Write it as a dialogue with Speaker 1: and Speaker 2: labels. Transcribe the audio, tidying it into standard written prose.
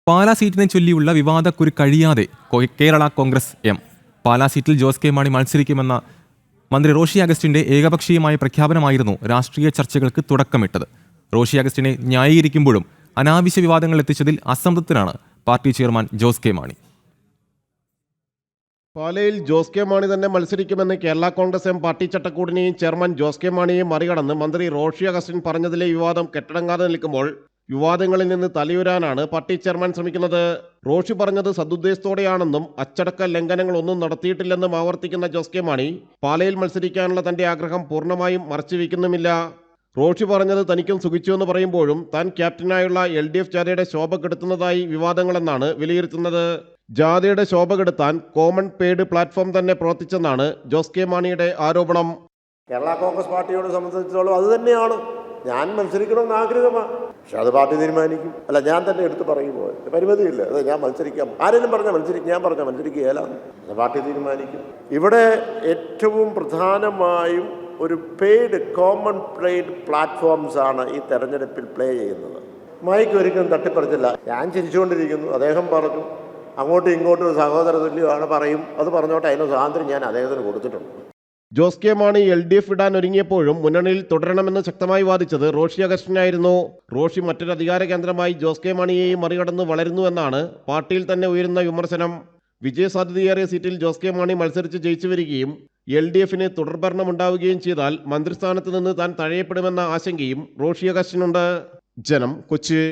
Speaker 1: പാലാ സീറ്റിനെ ചൊല്ലിയുള്ള വിവാദക്കുരു കഴിയാതെ കേരള കോൺഗ്രസ് എം. പാലാ സീറ്റിൽ ജോസ് കെ മാണി മത്സരിക്കുമെന്ന മന്ത്രി റോഷി അഗസ്റ്റിന്റെ ഏകപക്ഷീയമായ പ്രഖ്യാപനമായിരുന്നു രാഷ്ട്രീയ ചർച്ചകൾക്ക് തുടക്കമിട്ടത്. റോഷി അഗസ്റ്റിനെ ന്യായീകരിക്കുമ്പോഴും അനാവശ്യ വിവാദങ്ങൾ എത്തിച്ചതിൽ അസംതൃപ്തനാണ് party chairman Jose K Mani.
Speaker 2: പാലയിൽ ജോസ് കെ മാണി തന്നെ മത്സരിക്കുമെന്ന് കേരള കോൺഗ്രസ് എം പാർട്ടി ചട്ടക്കൂടിനെയും ചെയർമാൻ ജോസ് കെ മാണിയെയും മറികടന്ന് മന്ത്രി റോഷി അഗസ്റ്റിൻ പറഞ്ഞതിലെ വിവാദം കെട്ടടങ്ങാതെ നിൽക്കുമ്പോൾ വിവാദങ്ങളിൽ നിന്ന് തലയുരാനാണ് പാർട്ടി ചെയർമാൻ ശ്രമിക്കുന്നത്. റോഷി പറഞ്ഞത് സദുദ്ദേശത്തോടെയാണെന്നും അച്ചടക്ക ലംഘനങ്ങളൊന്നും നടത്തിയിട്ടില്ലെന്നും ആവർത്തിക്കുന്ന ജോസ് കെ മാണി പാലയിൽ മത്സരിക്കാനുള്ള തന്റെ ആഗ്രഹം പൂർണ്ണമായും മറച്ചുവെക്കുന്നുമില്ല. റോഷി പറഞ്ഞത് തനിക്കും സുഖിച്ചുവെന്ന് പറയുമ്പോഴും താൻ ക്യാപ്റ്റനായുള്ള LDF ജാഥയുടെ ശോഭ കെടുത്തുന്നതായി വിവാദങ്ങളെന്നാണ് വിലയിരുത്തുന്നത്. ജാഥയുടെ ശോഭ കെടുത്താൻ കോമൺ പെയ്ഡ് പ്ലാറ്റ്ഫോം തന്നെ പ്രവർത്തിച്ചെന്നാണ് ജോസ് കെ മാണിയുടെ ആരോപണം.
Speaker 3: കേരള കോൺഗ്രസ് പാർട്ടിയോട് സംബന്ധിച്ചിടത്തോളം അത് തന്നെയാണ്. ഞാൻ മത്സരിക്കണമെന്ന് ആഗ്രഹമാണ്, പക്ഷെ അത് പാർട്ടി തീരുമാനിക്കും. അല്ല, ഞാൻ തന്നെ എടുത്ത് പറയുമ്പോൾ പരിമിതിയില്ല. അത് ഞാൻ മത്സരിക്കാം, ആരെങ്കിലും പറഞ്ഞാൽ മത്സരിക്കും, ഞാൻ പറഞ്ഞാൽ മത്സരിക്കുകയിലാണ്, പാർട്ടി തീരുമാനിക്കും. ഇവിടെ ഏറ്റവും പ്രധാനമായും ഒരു പെയ്ഡ് കോമൺ പെയ്ഡ് പ്ലാറ്റ്ഫോംസ് ആണ് ഈ തെരഞ്ഞെടുപ്പിൽ പ്ലേ ചെയ്യുന്നത്. മൈക്ക് ഒരിക്കലും തട്ടിപ്പറിച്ചില്ല. ഞാൻ ചിരിച്ചുകൊണ്ടിരിക്കുന്നു, അദ്ദേഹം പറഞ്ഞു അങ്ങോട്ടും ഇങ്ങോട്ടും സഹോദര തുല്യമാണ് പറയും, അത് പറഞ്ഞോട്ടെ, അതിന് സ്വാതന്ത്ര്യം ഞാൻ അദ്ദേഹത്തിന് കൊടുത്തിട്ടുണ്ട്.
Speaker 2: ജോസ് കെ മാണി LDF ഇടാൻ ഒരുങ്ങിയപ്പോഴും മുന്നണിയിൽ തുടരണമെന്ന് ശക്തമായി വാദിച്ചത് റോഷി അഗസ്റ്റിനായിരുന്നു. റോഷി മറ്റൊരു അധികാര കേന്ദ്രമായി ജോസ് കെ മാണിയെയും മറികടന്ന് വളരുന്നുവെന്നാണ് പാർട്ടിയിൽ തന്നെ ഉയരുന്ന വിമർശനം. വിജയസാധ്യതയേറിയ സീറ്റിൽ ജോസ് കെ മാണി മത്സരിച്ച് ജയിച്ചു വരികയും LDFന് തുടർഭരണം ഉണ്ടാവുകയും ചെയ്താൽ മന്ത്രിസ്ഥാനത്ത് നിന്ന് താൻ തഴയപ്പെടുമെന്ന ആശങ്കയും റോഷി അഗസ്റ്റിനുണ്ട്. ജനം, കൊച്ചി.